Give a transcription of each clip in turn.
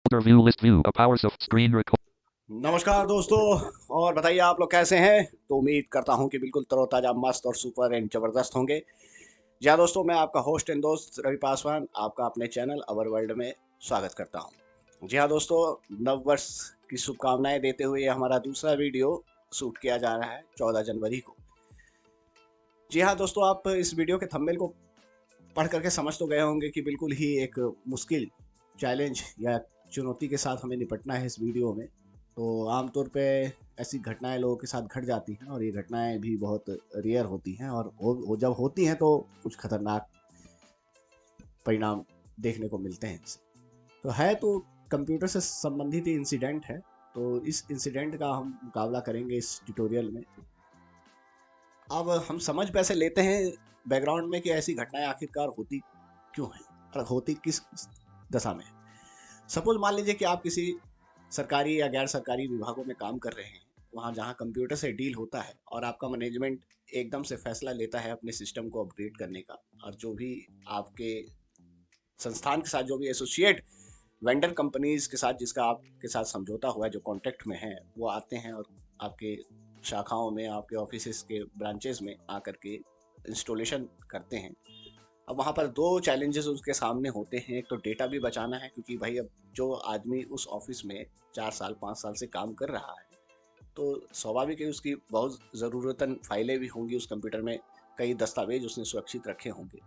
View list view. A powers of screen record. नमस्कार दोस्तों, और बताइए आप लोग कैसे हैं। तो उम्मीद करता हूं कि बिल्कुल तरोताज़ा, मस्त और सुपर एंड ज़बरदस्त होंगे। जी हाँ दोस्तों, मैं आपका होस्ट एंड दोस्त रवि पासवान आपका अपने चैनल अवर वर्ल्ड में स्वागत करता हूं। जी हाँ दोस्तों, नव वर्ष की शुभकामनाएं देते हुए ये हमारा दूसरा वीडियो शूट किया जा रहा है 14 जनवरी को। जी हाँ दोस्तों, आप इस वीडियो के थंबनेल को पढ़ करके समझ तो गए होंगे कि बिल्कुल ही एक मुश्किल चैलेंज या चुनौती के साथ हमें निपटना है इस वीडियो में। तो आमतौर पे ऐसी घटनाएं लोगों के साथ घट जाती हैं, और ये घटनाएं भी बहुत रेयर होती हैं, और वो जब होती हैं तो कुछ खतरनाक परिणाम देखने को मिलते हैं इनसे। तो है तो कंप्यूटर से संबंधित ही इंसिडेंट है। तो इस इंसिडेंट का हम मुकाबला करेंगे इस ट्यूटोरियल में। अब हम समझ पैसे लेते हैं बैकग्राउंड में कि ऐसी घटनाएं आखिरकार होती क्यों हैं और होती किस दशा में। सपोज मान लीजिए कि आप किसी सरकारी या गैर सरकारी विभागों में काम कर रहे हैं, वहाँ जहाँ कंप्यूटर से डील होता है, और आपका मैनेजमेंट एकदम से फैसला लेता है अपने सिस्टम को अपग्रेड करने का, और जो भी आपके संस्थान के साथ जो भी एसोसिएट वेंडर कंपनीज के साथ जिसका आपके साथ समझौता हुआ है, जो कॉन्टेक्ट में है, वो आते हैं और आपके शाखाओं में, आपके ऑफिस के ब्रांचेस में आकर के इंस्टॉलेशन करते हैं। अब वहाँ पर दो चैलेंजेस उसके सामने होते हैं। एक तो डेटा भी बचाना है, क्योंकि भाई अब जो आदमी उस ऑफिस में 4 साल 5 साल से काम कर रहा है, तो स्वाभाविक है उसकी बहुत ज़रूरतन फाइलें भी होंगी उस कंप्यूटर में, कई दस्तावेज उसने सुरक्षित रखे होंगे।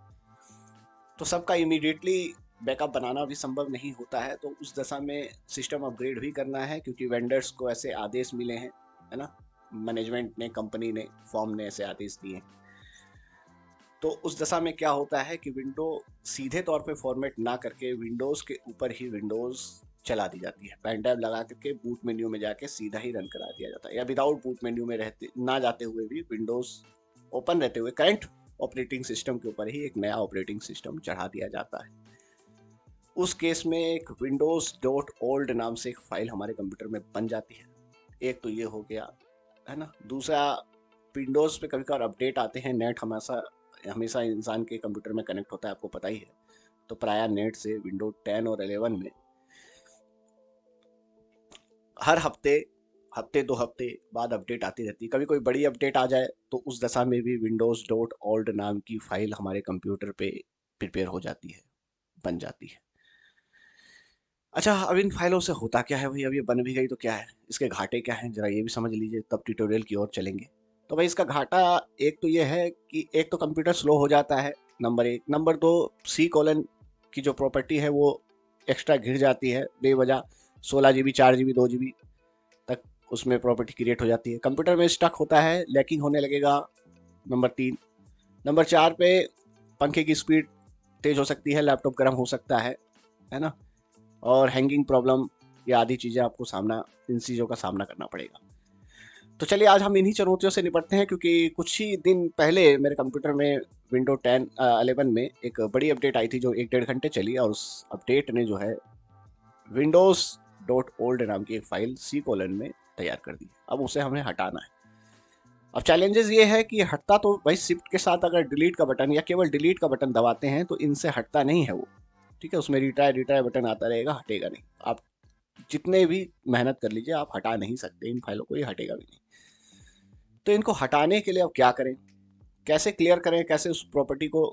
तो सबका इमीडिएटली बैकअप बनाना भी संभव नहीं होता है। तो उस दशा में सिस्टम अपग्रेड भी करना है, क्योंकि वेंडर्स को ऐसे आदेश मिले हैं, है ना, मैनेजमेंट ने, कंपनी ने, फॉर्म ने ऐसे आदेश दिए हैं। तो उस दशा में क्या होता है कि विंडो सीधे तौर पे फॉर्मेट ना करके विंडोज़ के ऊपर ही विंडोज़ चला दी जाती है। पेन ड्राइव लगा करके बूट मेन्यू में जाके सीधा ही रन करा दिया जाता है, या विदाउट बूट मेन्यू में रहते ना जाते हुए भी विंडोज़ ओपन रहते हुए करंट ऑपरेटिंग सिस्टम के ऊपर ही एक नया ऑपरेटिंग सिस्टम चढ़ा दिया जाता है। उस केस में एक विंडोज़ डॉट ओल्ड नाम से एक फाइल हमारे कंप्यूटर में बन जाती है। एक तो ये हो गया, है ना। दूसरा, विंडोज़ पे कभी कभार अपडेट आते हैं, नेट हमेशा हमेशा इंसान के कंप्यूटर में कनेक्ट होता है, आपको पता ही है। तो प्राय नेट से विंडो 10 और 11 में हर हफ्ते 2 हफ्ते बाद अपडेट आती रहती है। कभी कोई बड़ी अपडेट आ जाए तो उस दशा में भी विंडोज़ डॉट ओल्ड नाम की फाइल हमारे कंप्यूटर पे प्रिपेयर हो जाती है, बन जाती है। अच्छा, अब इन फाइलों से होता क्या है भाई। अब ये बन भी गई तो क्या है, इसके घाटे क्या हैं, जरा ये भी समझ लीजिए, तब ट्यूटोरियल की ओर चलेंगे। तो भाई इसका घाटा एक तो ये है कि एक तो कंप्यूटर स्लो हो जाता है, नंबर एक। नंबर दो, C: की जो प्रॉपर्टी है वो एक्स्ट्रा घिर जाती है बेवजह। 16 GB 4 GB 2 GB तक उसमें प्रॉपर्टी क्रिएट हो जाती है, कंप्यूटर में स्टक होता है, लैकिंग होने लगेगा। नंबर तीन। नंबर चार पे, पंखे की स्पीड तेज हो सकती है, लैपटॉप गर्म हो सकता है ना, और हैंगिंग प्रॉब्लम, ये आदि चीज़ें आपको इन चीज़ों का सामना करना पड़ेगा। तो चलिए आज हम इन्हीं चुनौतियों से निपटते हैं, क्योंकि कुछ ही दिन पहले मेरे कंप्यूटर में विंडो 11 में एक बड़ी अपडेट आई थी जो 1 डेढ़ घंटे चली, और उस अपडेट ने जो है विंडोज़ डॉट ओल्ड नाम की एक फाइल C: में तैयार कर दी। अब उसे हमें हटाना है। अब चैलेंजेस ये है कि हटता तो भाई शिफ्ट के साथ अगर डिलीट का बटन या केवल डिलीट का बटन दबाते हैं तो इनसे हटता नहीं है वो। ठीक है, उसमें रिट्राई रिट्राई बटन आता रहेगा, हटेगा नहीं। आप जितने भी मेहनत कर लीजिए, आप हटा नहीं सकते इन फाइलों को, ये हटेगा भी नहीं। तो इनको हटाने के लिए अब क्या करें, कैसे क्लियर करें, कैसे उस प्रॉपर्टी को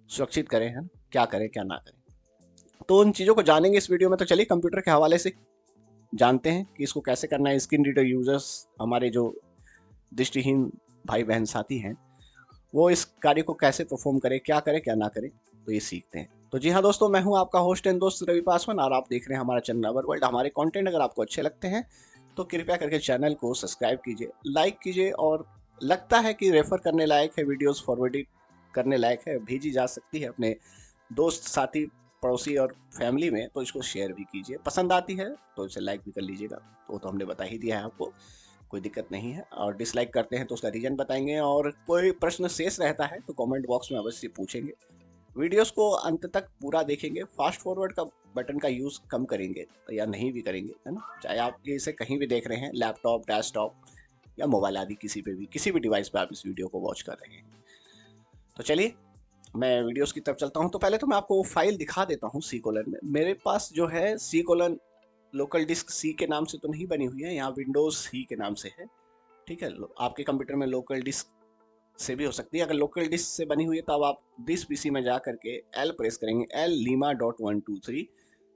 सुरक्षित करें, है ना, क्या करें क्या ना करें, तो उन चीज़ों को जानेंगे इस वीडियो में। तो चलिए कंप्यूटर के हवाले से जानते हैं कि इसको कैसे करना है। स्क्रीन रीडर यूजर्स, हमारे जो दृष्टिहीन भाई बहन साथी हैं, वो इस कार्य को कैसे परफॉर्म करें, क्या ना करें, तो ये सीखते हैं। तो जी हाँ दोस्तों, मैं हूँ आपका होस्ट एंड दोस्त रवि पासवान, और आप देख रहे हैं हमारा चैनल अवर वर्ल्ड। हमारे कंटेंट अगर आपको अच्छे लगते हैं तो कृपया करके चैनल को सब्सक्राइब कीजिए, लाइक कीजिए, और लगता है कि रेफर करने लायक है, वीडियोस फॉरवर्ड करने लायक है, भेजी जा सकती है अपने दोस्त साथी पड़ोसी और फैमिली में, तो इसको शेयर भी कीजिए। पसंद आती है तो इसे लाइक भी कर लीजिएगा, तो हमने बता ही दिया है आपको, कोई दिक्कत नहीं है। और डिसलाइक करते हैं तो उसका रीजन बताएंगे, और कोई प्रश्न शेष रहता है तो कमेंट बॉक्स में अवश्य पूछेंगे। वीडियोस को अंत तक पूरा देखेंगे, फास्ट फॉरवर्ड का बटन का यूज़ कम करेंगे या नहीं भी करेंगे, है ना। चाहे आप इसे कहीं भी देख रहे हैं, लैपटॉप, डेस्कटॉप या मोबाइल आदि किसी भी डिवाइस पे आप इस वीडियो को वॉच कर रहे हैं। तो चलिए मैं वीडियोस की तरफ चलता हूँ। तो पहले तो मैं आपको वो फाइल दिखा देता हूँ सी कोलन में। मेरे पास जो है सी कोलन लोकल डिस्क सी के नाम से तो नहीं बनी हुई है, यहाँ विंडोज सी के नाम से है। ठीक है, आपके कंप्यूटर में लोकल डिस्क से भी हो सकती है। अगर लोकल डिस्क से बनी हुई है तो अब आप दिस पीसी में जा करके एल प्रेस करेंगे, एल लीमा डॉट 123,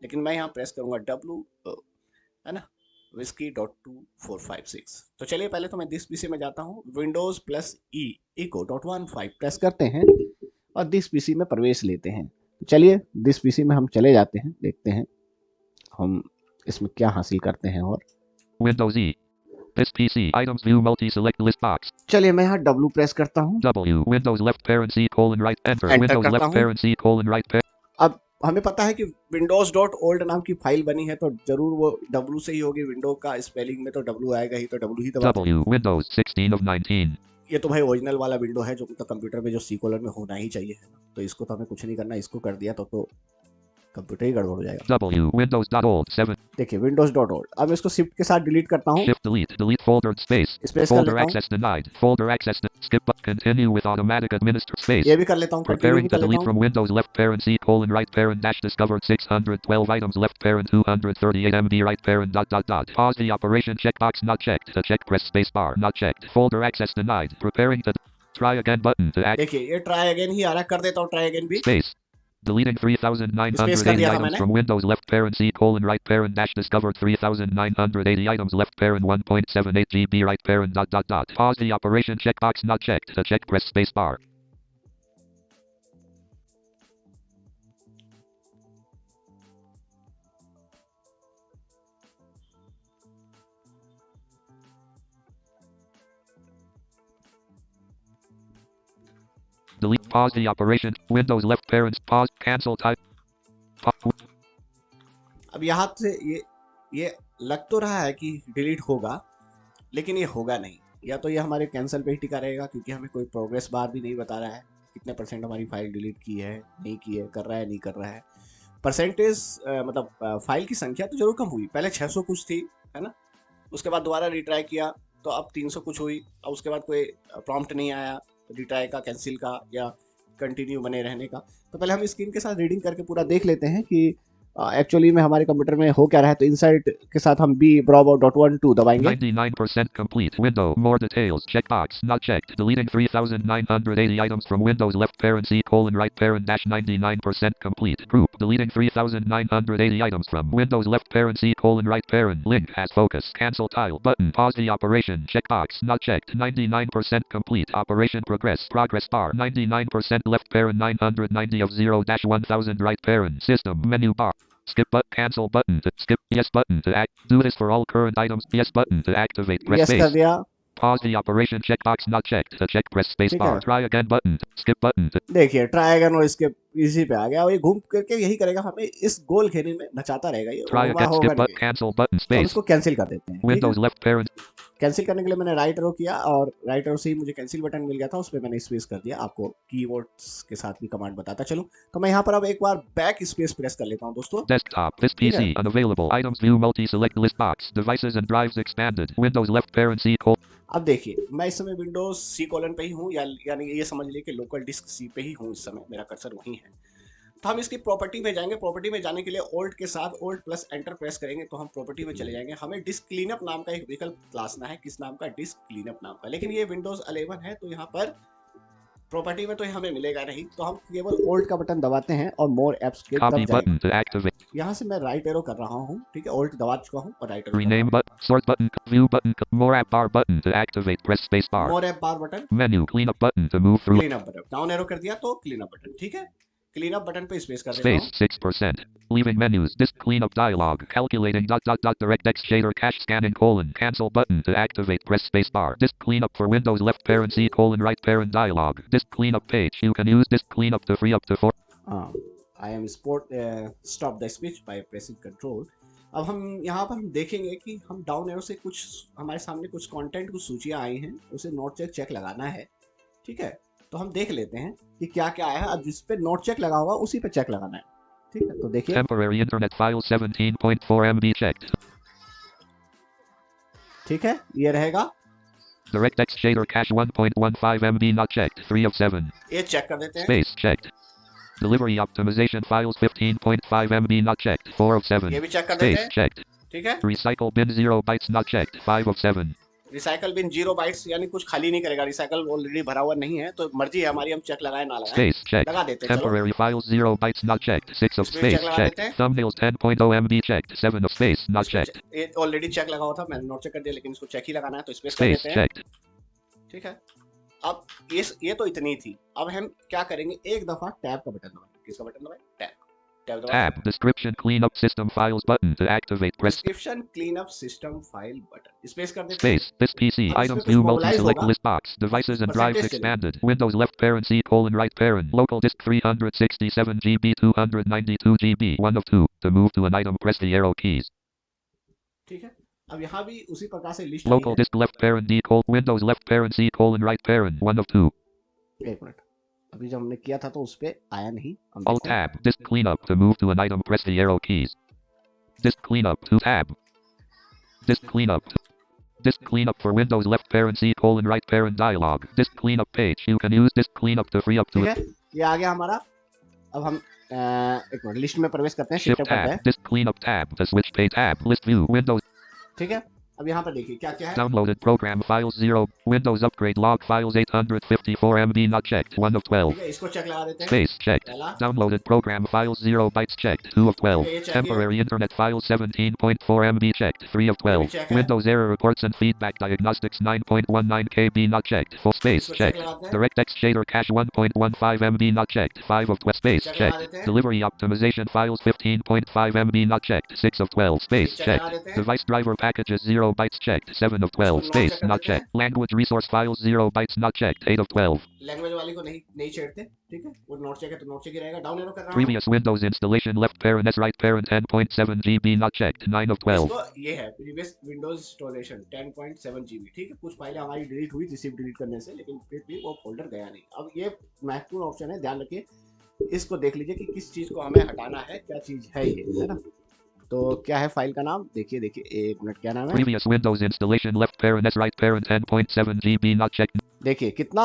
लेकिन मैं यहाँ प्रेस करूँगा डब्लू, है ना, विस्की डॉट 2456। तो चलिए पहले तो मैं दिस पीसी में जाता हूँ, विंडोज प्लस ई इको डॉट 15 प्रेस करते हैं और दिस पीसी में प्रवेश लेते हैं। तो चलिए दिस पीसी में हम चले जाते हैं, देखते हैं हम इसमें क्या हासिल करते हैं। और Windows E. This PC. Items view multi-select list box. चलिए मैं यहाँ W प्रेस करता हूँ, W. Windows left parent C colon right enter. Enter Windows करता left हूँ। parent C colon right parent. अब हमें पता है कि विंडोज डॉट ओल्ड नाम की फाइल बनी है, तो जरूर वो W से ही होगी। विंडो का स्पेलिंग में तो W आएगा ही, तो W ही दबाते हैं। W. Windows 16 of 19. ये तो भाई ओरिजिनल वाला विंडो है जो तो कंप्यूटर में जो सी कोलन में होना ही चाहिए, है ना। तो इसको तो हमें कुछ नहीं करना, इसको कर दिया तो कंप्यूटर ही गड़बड़ हो जाएगा। W. Windows dot old 7. देखिए विंडोज डॉट ओल्ड। अब इसको शिफ्ट के साथ डिलीट करता हूँ, Shift delete. Delete folder space. Space कर Folder लेता हूँ, access denied. Folder access. Skip but continue with automatic administer space. ये भी कर लेता हूँ, कंटिन्यू Preparing भी to कर लेता delete हूँ। from Windows left parent C colon right parent dash discovered 612 items left parent 238 MB right parent dot dot dot. Pause the operation checkbox not checked. To check press space bar not checked. Folder access denied. Preparing to try again button to act. देखिए ये try again ही आ रहा है, कर देता हूँ try again भी। Space. Deleting space कर 3,980 दिया था items मैंने। from Windows left parent C colon right parent dash discovered 3,980 items left parent 1.78 GB right parent dot dot dot. Pause the operation checkbox not checked. To check press space bar. Delete. Pause the operation. Windows left parent. Pause. Cancel type. अब यहाँ से ये लग तो रहा है कि delete होगा, लेकिन ये होगा नहीं। या तो ये हमारे कैंसिल पे ही टिका रहेगा, क्योंकि हमें कोई प्रोग्रेस बार भी नहीं बता रहा है कितने परसेंट हमारी फाइल डिलीट की है, नहीं की है, कर रहा है नहीं कर रहा है। परसेंटेज मतलब फाइल की संख्या तो जरूर कम हुई। पहले 600 कुछ थी, है ना, उसके बाद दोबारा रिट्राई किया तो अब 300 कुछ हुई। अब उसके बाद कोई प्रॉम्प्ट नहीं आया रिट्राई का, कैंसिल का या कंटिन्यू बने रहने का। तो पहले हम स्क्रीन के साथ रीडिंग करके पूरा देख लेते हैं कि एक्चुअली में हमारे कंप्यूटर में हो क्या रहा है। तो इनसाइड के साथ हम b bravo.12 दबाएंगे। 99% complete. Window. More details. Checkbox. Not checked. Deleting 3,980 items from Windows left parent C colon right parent dash 99% complete. Group. Deleting 3,980 items from Windows left parent C colon right parent. Link has focus. Cancel tile button. Pause the operation. Checkbox. Not checked. 99% complete. Operation progress. Progress bar. 99% left parent 990 of 0-1000 right parent. System menu bar. Skip but cancel button to skip. Yes button to act. Do this for all current items. Yes button to activate. Press yes कर space. दिया। Pause the operation checkbox not checked. To check press space ठीक bar. है। Try again button. Skip button to देखिए try again और इसके इसी पे आ गया। और ये घूम करके यही करेगा, हमें इस गोल घेरे में नचाता रहेगा। ये try होगा again. होगा Skip but नहीं। cancel button तो हम space. इसको कैंसिल कर देते हैं। ठीक है, Windows left parent. कैंसिल करने के लिए मैंने राइट एरो किया और राइट एरो से ही मुझे कैंसिल बटन मिल गया था, उस पर मैंने स्पेस कर दिया। आपको कीवर्ड्स के साथ भी कमांड बताता चलूं। तो मैं यहाँ पर अब एक बार बैक स्पेस प्रेस कर लेता हूँ दोस्तों। Desktop. This ठीक है, PC unavailable. Items view multi-select list box. Devices and drives expanded. Windows left parent C colon. अब देखिए मैं इस समय विंडोज सी कॉलन पे ही हूँ, यानी ये समझ लीजिए कि लोकल डिस्क सी पे ही हूँ इस समय, मेरा कर्सर वहीं है। तो हम इसकी प्रॉपर्टी में जाएंगे। प्रॉपर्टी में जाने के लिए ओल्ड के साथ ओल्ड प्लस एंटर प्रेस करेंगे तो हम प्रॉपर्टी में चले जाएंगे। हमें डिस्क क्लीनअप नाम का एक विकल्प तलाशना है। किस नाम का? डिस्क क्लीनअप नाम का। लेकिन ये विंडोज 11 है तो यहाँ पर प्रॉपर्टी में तो हमें मिलेगा नहीं, तो हम केवल ओल्ड का बटन दबाते हैं और मोर एप्स के Copy तरफ जाएंगे। button to activate. यहाँ से मैं राइट एरो कर रहा हूँ, ठीक है, ओल्ड दबा चुका हूँ और right arrow Rename button. Sort button. View button. More app bar button to activate. Press space bar. More app bar button, Menu. Cleanup button to move through. Cleanup button, down arrow कर दिया तो cleanup button. ठीक है, cleanup button पे space कर देता Space हूँ। 6%. Leaving menus. Disk cleanup dialog. Calculating DirectX shader cache scanning colon. Cancel button to activate. Press space bar. Disk cleanup for Windows left parent C colon right parent dialog. Disk cleanup page. You can use disk cleanup to free up to 4. I am stop the speech by pressing control। अब हम यहाँ पर हम देखेंगे कि हम down arrow से कुछ हमारे सामने कुछ कंटेंट कुछ सूचियाँ आई हैं, उसे नोट चेक लगाना है। ठीक है, तो हम देख लेते हैं कि क्या क्या आया है। अब जिस पे नोट चेक लगा होगा उसी पे चेक लगाना है। ठीक है, तो देखिए Temporary internet file 17.4 MB checked. ठीक है, ये रहेगा DirectX shader cache 1.15 MB not checked. 3 of 7. ये चेक कर देते हैं। Space checked. Delivery optimization files 15.5 MB not checked. 4 of 7. ये भी चेक कर देते Space हैं। checked. ठीक है। Recycle bin 0 bytes not checked. 5 of 7. Recycle bin 0 bytes यानी कुछ खाली नहीं करेगा, रिसाइकल ऑलरेडी भरा हुआ नहीं है, तो मर्जी है हमारी, हम चेक लगाए ना लगाए। Space checked. लगा देते हैं। चलो Temporary files 0 bytes not checked. 6 of इसमें space चेक लगा checked. देते हैं। Thumbnails 10.0 MB checked. 7 of space not इसको checked. ये ऑलरेडी चेक लगा हुआ था, मैंने नोट चेक कर दिया, लेकिन इसको चेक ही लगाना है तो स्पेस कर Space देते हैं। checked. ठीक है। अब ये तो इतनी थी। अब हम क्या करेंगे, एक दफा टैब का बटन दबाएं। किसका बटन दबाएं? टैब। टैब दबाएं। Tab. Description clean up system files button to activate. Press description clean up system file button, space कर देते हैं। space. This PC अब इसमें items कुछ view mobilize multi-select होगा। list box. Devices and drives Percentage चलेगा। expanded. Windows left parent C colon right parent. Local disk 367 GB 292 GB 1 of 2. To move to an item press the arrow keys. ठीक है। अब यहाँ भी उसी प्रकार से list Local disk left parent D colon Windows left parent C colon right parent 1 of 2. एक minute, अभी जब हमने किया था तो उस पे आया नहीं। Alt tab. Disk cleanup. To move to an item press the arrow keys. Disk cleanup to tab. Disk cleanup. Disk cleanup for Windows left parent C colon right parent dialog. Disk cleanup page. You can use disk cleanup to free up to ठीक है, ये आ गया हमारा। अब हम एक minute list में प्रवेश करते हैं, Shift शिफ्ट करते tab. हैं। Disk cleanup tab. To switch page tab. List view. Windows. ठीक है। अब यहाँ पर देखिए क्या क्या है। Downloaded program files 0. Windows upgrade log files 854 MB not checked. 1 of 12. ठीक है, इसको चेक लगा देते हैं। Space checked. पहला। Downloaded program files 0 bytes checked. 2 of 12. Okay, check Temporary internet files 17.4 MB checked. 3 of 12. check है। Windows error reports and feedback diagnostics 9.19 KB not checked. Full space इसको checked. check लगाते हैं। DirectX shader cache 1.15 MB not checked. 5 of 12. Space check लगा checked. देते हैं। Delivery optimization files 15.5 MB not checked. 6 of 12. Space check लगा checked. देते हैं। Device driver packages 0 bytes checked. 7 of 12. इसको Space check कर not देते हैं। checked. Language resource files 0 bytes not checked. 8 of 12. Language वाली को नहीं छेड़ते। ठीक है, वो नोट चेक है तो नोट चेक ही रहेगा। डाउन एरो कर रहा हूँ। Previous Windows installation left parent S right parent 10.7 GB not checked. 9 of 12. इसको ये है प्रीवियस विंडोज इंस्टॉलेशन 10.7 GB। ठीक है, कुछ फाइलें हमारी डिलीट हुई थी सिर्फ डिलीट करने से, लेकिन फिर भी वो फोल्डर गया नहीं। अब ये महत्वपूर्ण ऑप्शन है, ध्यान रखिए, इसको देख लीजिए कि किस चीज को हमें हटाना है, क्या चीज है ये, है ना। तो क्या है फाइल का नाम, देखिए एक मिनट, क्या नाम है। Previous Windows installation left parent S right parent 10.7 GB not checked. देखिए कितना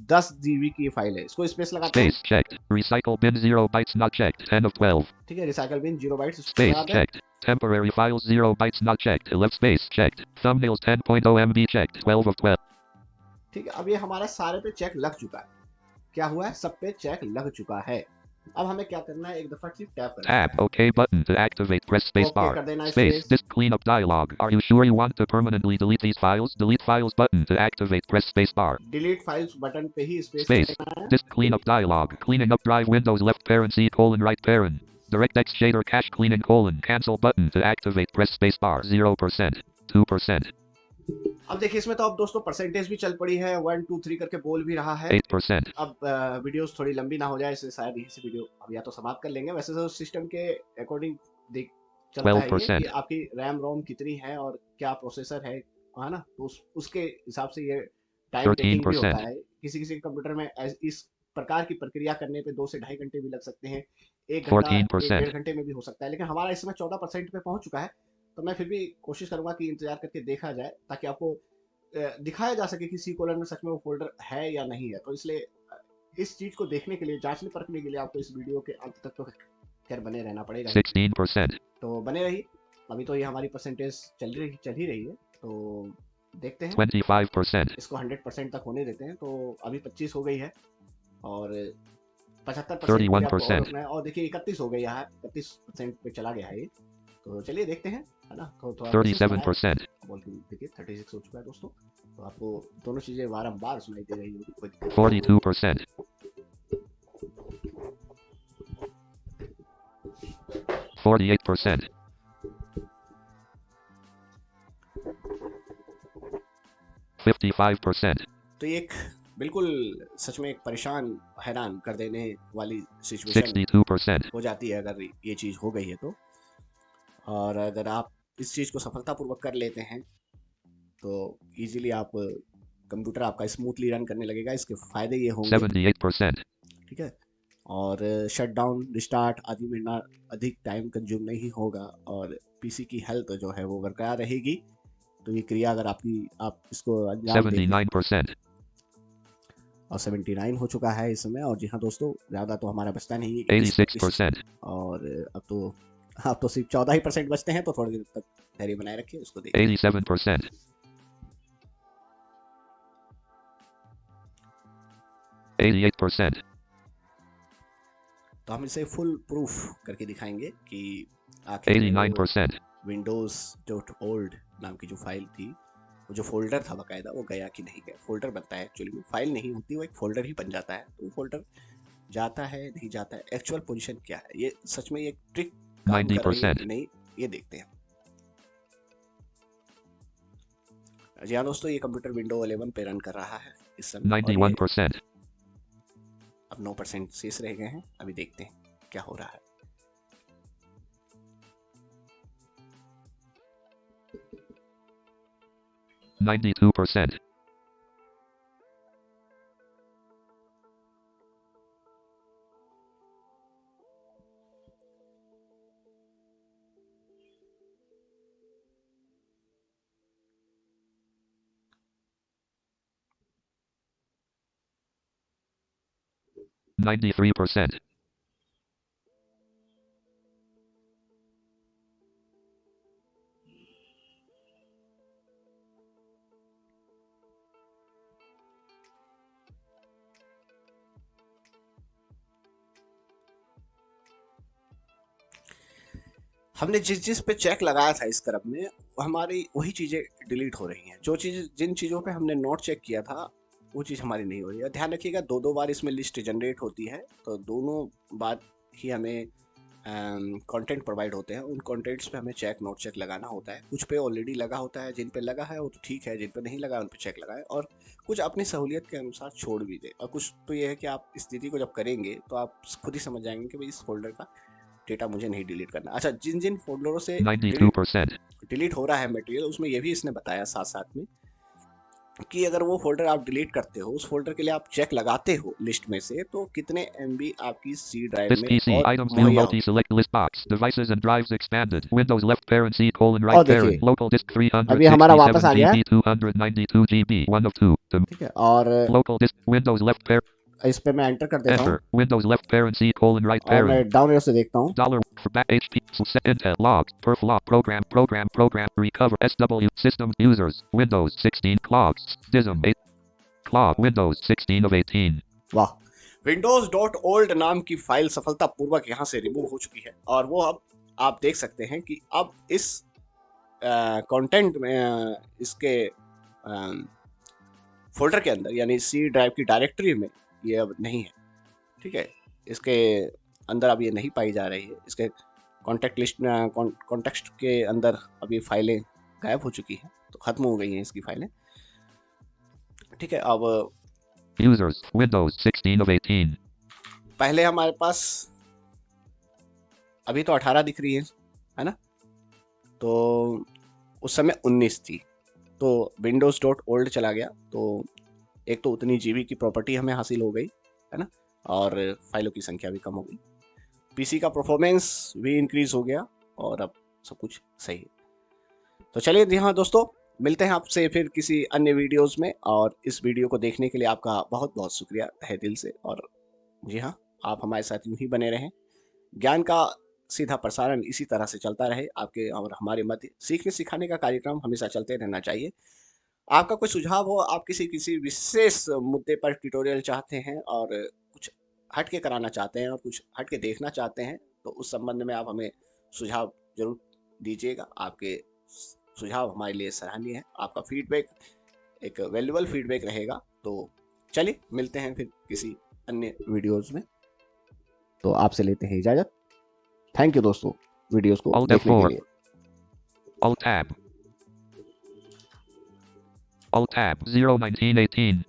10 GB की फाइल है। इसको स्पेस लगाते हैं। Space checked. Recycle bin 0 bytes not checked. 10 of 12. ठीक है, रिसाइकल बिन 0 बाइट्स Space लगाते हैं। checked. Temporary files 0 bytes not checked. 11 space checked. Thumbnails 10.0 MB checked. 12 of 12. ठीक है, अब ये हमारा सारे पे चेक लग चुका है। क्या हुआ है, सब पे चेक लग चुका है। अब हमें क्या करना है, एक दफा सिर्फ टैप करना है। Tab. OK button to activate. Press space Okay bar. कर देना है Space. space। Disk cleanup dialog. Are you sure you want to permanently delete these files? Delete files button to activate. Press space bar. Delete files button पे ही space Space. करना है। Disk cleanup dialog. Cleaning up drive Windows left parent C colon right parent. DirectX shader cache cleaning colon. Cancel button to activate. Press space bar. 0%. 2%. अब देखिए इसमें तो अब दोस्तों percentage भी चल पड़ी है, 1 2 3 करके बोल भी रहा है। 8%. अब वीडियोस थोड़ी लंबी ना हो जाए, इसलिए शायद यहीं से वीडियो अब या तो समाप्त कर लेंगे। वैसे तो सिस्टम के अकॉर्डिंग देख चलता है ये 12%. कि आपकी रैम रोम कितनी है और क्या प्रोसेसर है ना, तो उसके हिसाब से ये टाइम टेकिंग भी होता 13%. है। किसी कंप्यूटर में इस प्रकार की प्रक्रिया करने पे 2 से ढाई घंटे भी लग सकते हैं, 1 घंटा 14%. 1.5 घंटे में भी हो सकता है, लेकिन हमारा इस समय 14% पे पहुंच चुका है। तो मैं फिर भी कोशिश करूंगा कि इंतजार करके देखा जाए, ताकि आपको दिखाया जा सके कि सी कोलन में सच में वो फोल्डर है या नहीं है। तो इसलिए इस चीज को देखने के लिए, जांचने परखने के लिए आपको इस वीडियो के अंत तक तो खैर बने रहना पड़ेगा। 16%. तो बने रहिए। अभी तो ये हमारी परसेंटेज चल ही रही है, तो देखते हैं। 25%. इसको 100% तक होने देते हैं। तो अभी 25 हो गई है और 75% 31%. और देखिए 31 हो गई है, 31% पे चला गया है ये। तो चलिए देखते हैं, है ना। तो थोड़ा 37%. बोल के देखिए 36 हो चुका है दोस्तों। तो आपको दोनों चीजें बारंबार सुनाई दे रही होगी, कोई दिक्कत 42%. 48%. 55%. तो ये एक बिल्कुल सच में एक परेशान, हैरान कर देने वाली सिचुएशन 62%. हो जाती है अगर ये चीज़ हो गई है तो। और अगर आप इस चीज़ को सफलतापूर्वक कर लेते हैं तो इजीली आप कंप्यूटर आपका स्मूथली रन करने लगेगा। इसके फायदे ये होंगे, 78%. ठीक है, और शट डाउन रिस्टार्ट आदि में ना अधिक टाइम कंज्यूम नहीं होगा और पीसी की हेल्थ जो है वो बरकरार रहेगी। तो ये क्रिया अगर आप इसको अंजाम देते हैं 79%. और 79 हो चुका है इस समय। और जी हाँ दोस्तों, ज़्यादा तो हमारा बचता नहीं है, 21%। 86%. और अब तो सिर्फ 14% बचते हैं, तो थोड़ी देर तक धैर्य बनाए रखिए, उसको देखिए। 87%. 88%. तो हम इसे फुल प्रूफ करके दिखाएंगे कि आखिर 89%. विंडोज डॉट ओल्ड नाम की जो फाइल थी, वो जो फोल्डर था बकायदा, वो गया कि नहीं गया। फोल्डर बनता है एक्चुअली में, फाइल नहीं होती, वो एक फोल्डर ही बन जाता है। तो वो फोल्डर जाता है नहीं जाता है, एक्चुअल पोजीशन क्या है, ये सच में ये ट्रिक काम कर रही है कि नहीं, ये देखते हैं। जी हाँ दोस्तों, ये कंप्यूटर विंडो 11 पे रन कर रहा है इस समय। 91%. अब 9% शेष रह गए हैं, अभी देखते हैं क्या हो रहा है। %92. 93%. हमने जिस जिस पे चेक लगाया था इस क्रम में, हमारी वही चीज़ें डिलीट हो रही हैं। जिन चीज़ों पे हमने नोट चेक किया था, वो चीज़ हमारी नहीं हो रही है। ध्यान रखिएगा, दो बार इसमें लिस्ट जनरेट होती है, तो दोनों बार ही हमें कंटेंट प्रोवाइड होते हैं। उन कंटेंट्स पे हमें चेक नोट चेक लगाना होता है। कुछ पे ऑलरेडी लगा होता है, जिन पे लगा है वो तो ठीक है, जिन पे नहीं लगा उन पे चेक लगाए, और कुछ अपनी सहूलियत के अनुसार छोड़ भी दे। और कुछ तो ये है कि आप स्थिति को जब करेंगे तो आप खुद ही समझ जाएंगे कि भाई इस फोल्डर का डेटा मुझे नहीं डिलीट करना। अच्छा, जिन जिन फोल्डरों से 92%. डिलीट हो रहा है मटेरियल, उसमें ये भी इसने बताया साथ साथ में कि अगर वो फोल्डर आप डिलीट करते हो, उस फोल्डर के लिए आप चेक लगाते हो लिस्ट में से, तो कितने MB आपकी सी ड्राइव This में PC और items view मुहैया multi होगी। select list box devices and drives expanded Windows left parent C colon right देखिए, parent local disk अभी हमारा वापस आ 367 गया है, GB 292 GB 1 of 2 ठीक है। और local disk Windows left parent इस पे मैं एंटर कर देता हूँ enter Windows left parent C colon right और मैं parent डाउन एरो से देखता हूँ। dollar for back HP set intel log perflop program recover SW systems users Windows 16 clogs dism 8 clog Windows 16 of 18 वाह, विंडोज डॉट ओल्ड नाम की file सफलतापूर्वक यहाँ से रिमूव हो चुकी है। और वो अब आप देख सकते हैं कि अब इस कंटेंट में इसके फोल्डर के अंदर, यानी सी ड्राइव की डायरेक्टरी में ये अब नहीं है, ठीक है। इसके अंदर अब ये नहीं पाई जा रही है। इसके कॉन्टेक्ट लिस्ट कॉन्टेक्स्ट के अंदर अब ये फाइलें गायब हो चुकी हैं, तो ख़त्म हो गई हैं इसकी फाइलें, ठीक है। अब users Windows 16 of 18 पहले हमारे पास अभी तो 18 दिख रही है ना, तो उस समय 19 थी। तो विंडोज डॉट ओल्ड चला गया, तो एक तो उतनी जीबी की प्रॉपर्टी हमें हासिल हो गई, है ना, और फाइलों की संख्या भी कम हो गई। पीसी का परफॉर्मेंस भी इंक्रीज हो गया, और अब सब कुछ सही है। तो चलिए जी हाँ दोस्तों, मिलते हैं आपसे फिर किसी अन्य वीडियोस में। और इस वीडियो को देखने के लिए आपका बहुत बहुत शुक्रिया है दिल से। और जी हाँ, आप हमारे साथ यूं ही बने रहें। ज्ञान का सीधा प्रसारण इसी तरह से चलता रहे आपके और हमारे मध्य। सीखने सिखाने का कार्यक्रम हमेशा चलते रहना चाहिए। आपका कोई सुझाव हो, आप किसी विशेष मुद्दे पर ट्यूटोरियल चाहते हैं और कुछ हट के कराना चाहते हैं और कुछ हट के देखना चाहते हैं, तो उस संबंध में आप हमें सुझाव जरूर दीजिएगा। आपके सुझाव हमारे लिए सराहनीय है। आपका फीडबैक एक वैल्यूबल फीडबैक रहेगा। तो चलिए मिलते हैं फिर किसी अन्य वीडियोस में। तो आपसे लेते हैं इजाज़त। थैंक यू दोस्तों वीडियोस को Alt देखने के F4 लिए। Alt Tab 0 1918